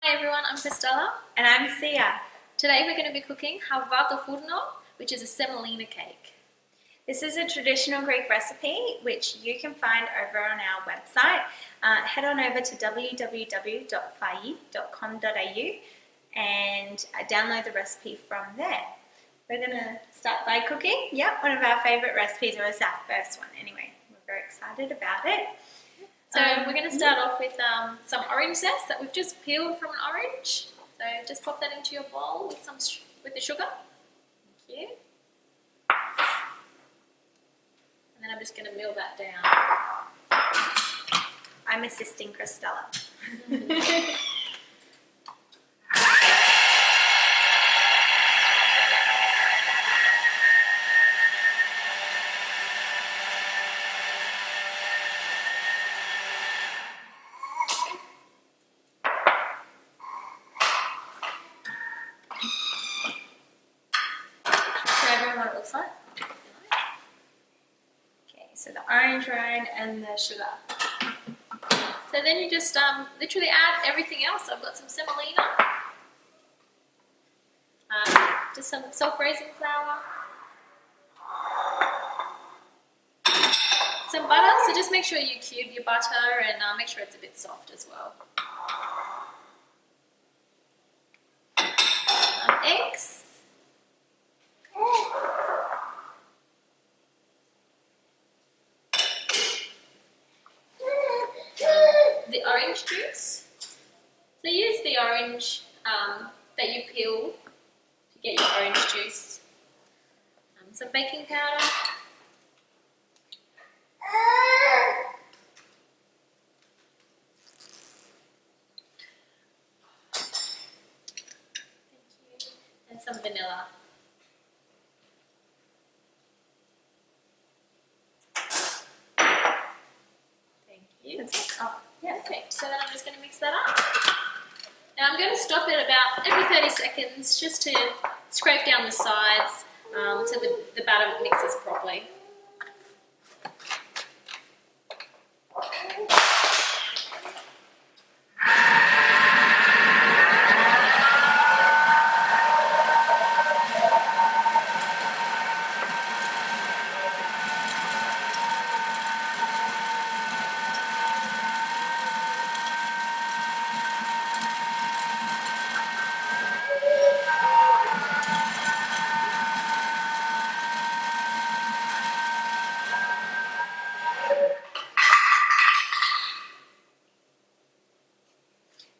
Hi everyone, I'm Christella. And I'm Sia. Today we're going to be cooking Halva Fourno, which is a semolina cake. This is a traditional Greek recipe which you can find over on our website. Head on over to www.fayi.com.au and download the recipe from there. We're going to start by cooking. Yep, one of our favourite recipes. It was our first one anyway. We're very excited about it. So we're going to start off with some orange zest that we've just peeled from an orange. So just pop that into your bowl with the sugar. Thank you. And then I'm just going to mill that down. I'm assisting Christella. What it looks like. Okay, so the orange rind and the sugar. So then you just literally add everything else. I've got some semolina, just some self-raising flour, some butter. So just make sure you cube your butter and make sure it's a bit soft as well. Eggs. The orange juice. So use the orange that you peel to get your orange juice. Some baking powder. Thank you. And some vanilla. Thank you. Yeah, okay, so then I'm just going to mix that up. Now I'm going to stop it about every 30 seconds just to scrape down the sides so the batter mixes properly.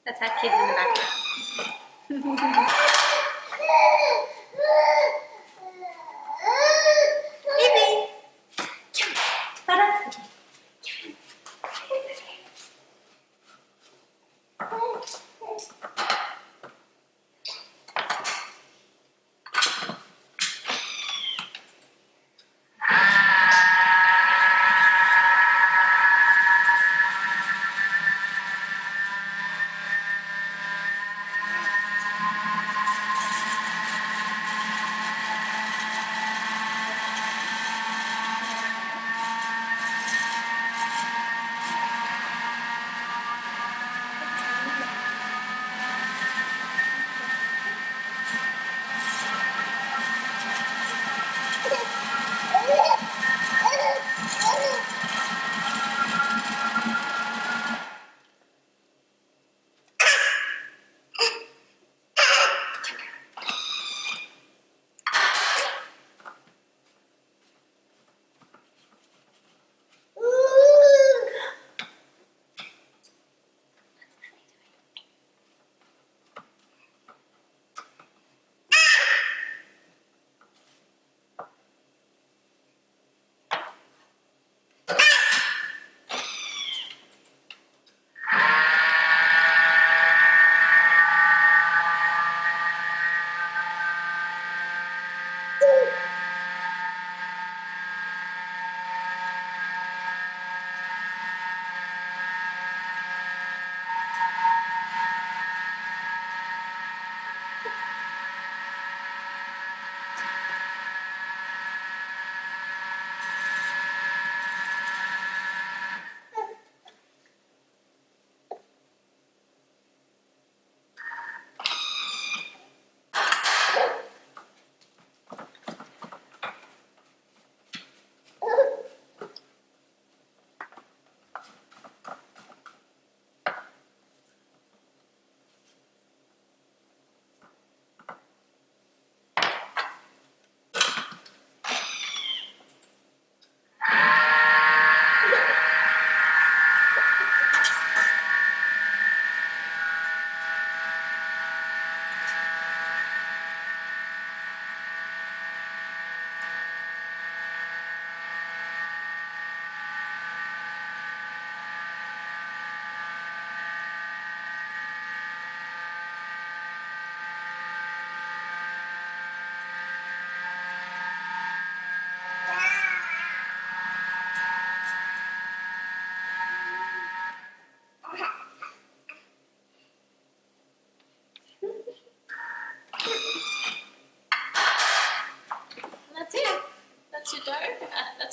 Let's have kids in the background. Evie! Come here. Butter's okay.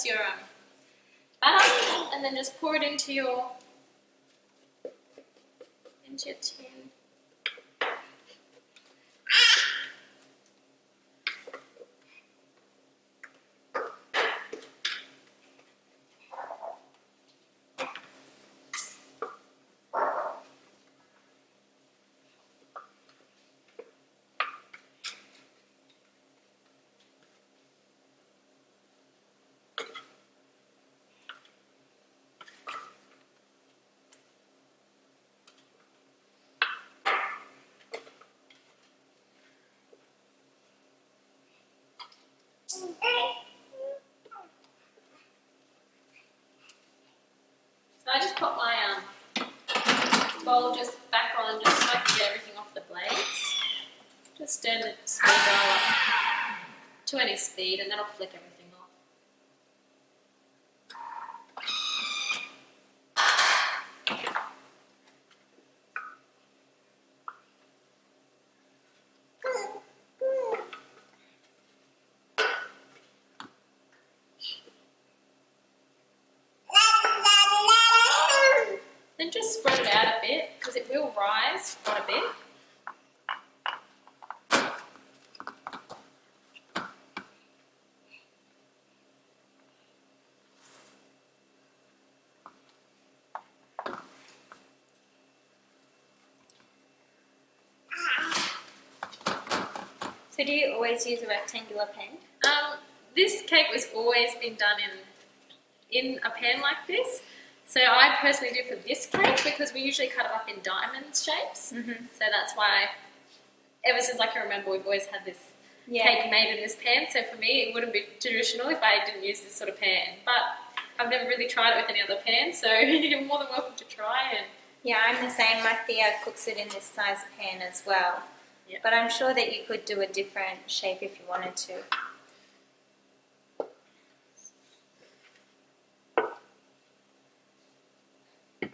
that's your batter, and then just pour it into your tin. So I just put my bowl just back on just so I can get everything off the blades. Just turn the speed dial up to any speed and then I'll flick everything off. Then just spread it out a bit because it will rise quite a bit. So do you always use a rectangular pan? This cake was always been done in a pan like this. So I personally do for this cake because we usually cut it up in diamond shapes. Mm-hmm. So that's why, ever since I can remember, we've always had this Yeah. cake made in this pan. So for me, it wouldn't be traditional if I didn't use this sort of pan. But I've never really tried it with any other pan, so you're more than welcome to try. And Yeah, I'm the same. My Thea cooks it in this size pan as well. Yeah. But I'm sure that you could do a different shape if you wanted to.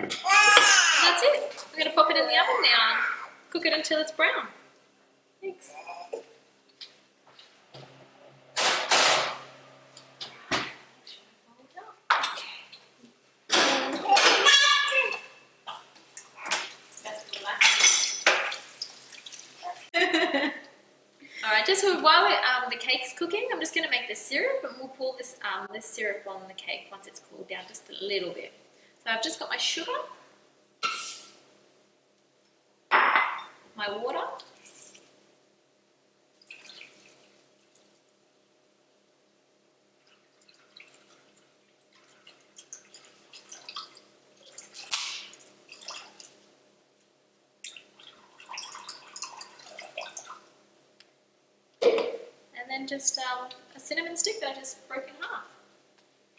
that's it. We're going to pop it in the oven now and cook it until it's brown. Thanks. Alright, just while the cake's cooking, I'm just going to make the syrup and we'll pour this syrup on the cake once it's cooled down just a little bit. So I've just got my sugar, my water, and then just a cinnamon stick that I just broke in half.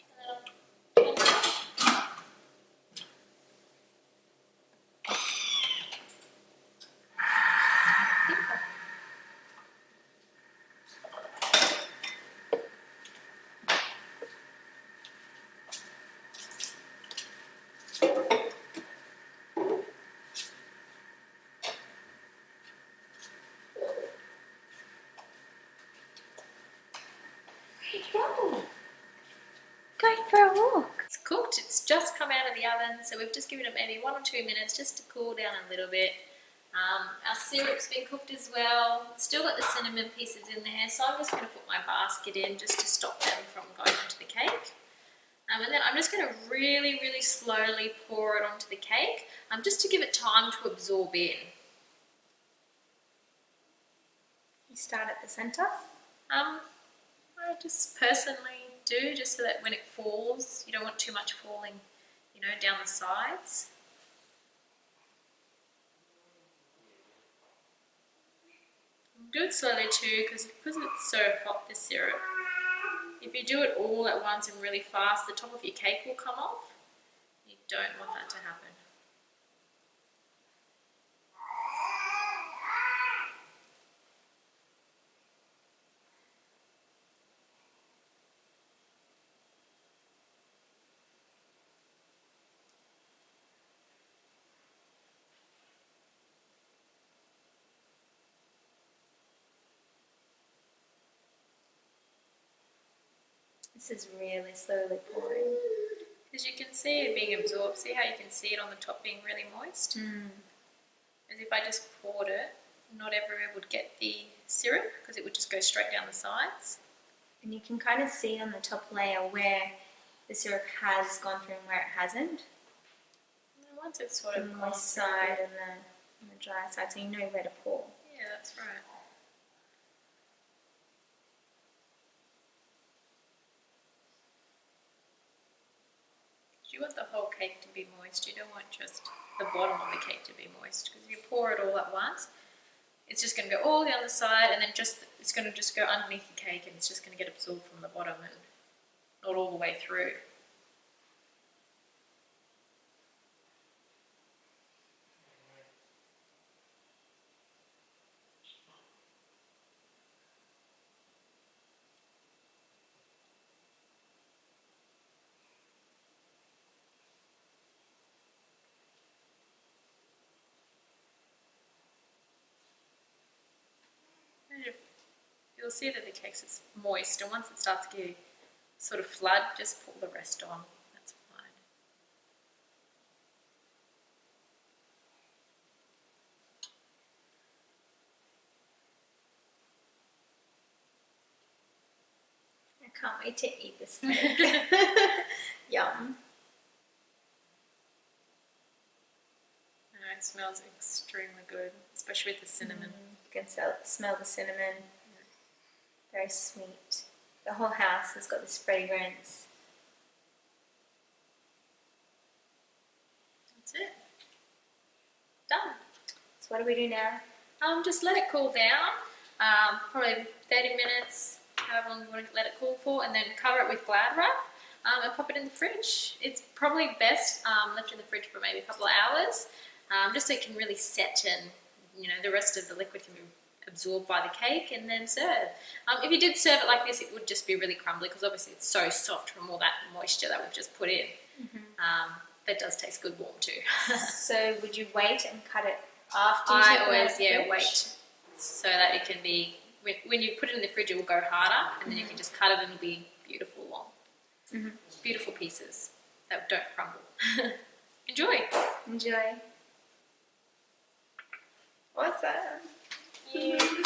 And then I'll Going for a walk. It's cooked, it's just come out of the oven, so we've just given it maybe 1 or 2 minutes just to cool down a little bit. Our syrup's been cooked as well. It's still got the cinnamon pieces in there, so I'm just going to put my basket in just to stop them from going onto the cake. And then I'm just going to really, really slowly pour it onto the cake, just to give it time to absorb in. You start at the centre. I just personally do, just so that when it falls, you don't want too much falling, down the sides. Do it slowly too, because it's so hot, the syrup. If you do it all at once and really fast, the top of your cake will come off. You don't want that to happen. This is really slowly pouring. As you can see it being absorbed, see how you can see it on the top being really moist? As if I just poured it, not everywhere would get the syrup because it would just go straight down the sides. And you can kind of see on the top layer where the syrup has gone through and where it hasn't. And then once it's sort of The moist side and the dry side, so you know where to pour. Yeah, that's right. You want the whole cake to be moist. You don't want just the bottom of the cake to be moist, because if you pour it all at once, it's just going to go all down the side, and then it's going to just go underneath the cake, and it's just going to get absorbed from the bottom and not all the way through. You'll see that the cake is moist, and once it starts to sort of flood, just pour the rest on. That's fine. I can't wait to eat this cake. Yum. It smells extremely good, especially with the cinnamon. You can smell the cinnamon. Very sweet. The whole house has got this fragrance. That's it. Done. So what do we do now? Just let it cool down, probably 30 minutes, however long you want to let it cool for, and then cover it with Glad wrap and pop it in the fridge. It's probably best left in the fridge for maybe a couple of hours, just so it can really set and the rest of the liquid can be absorbed by the cake, and then serve. If you did serve it like this, it would just be really crumbly because obviously it's so soft from all that moisture that we've just put in. That does taste good warm too. So would you wait and cut it after you I take it out always of the fridge? wait so that it can be, when you put it in the fridge it will go harder, and then you can just cut it and it'll be beautiful long. Beautiful pieces that don't crumble. Enjoy. Enjoy. Awesome. Thank you.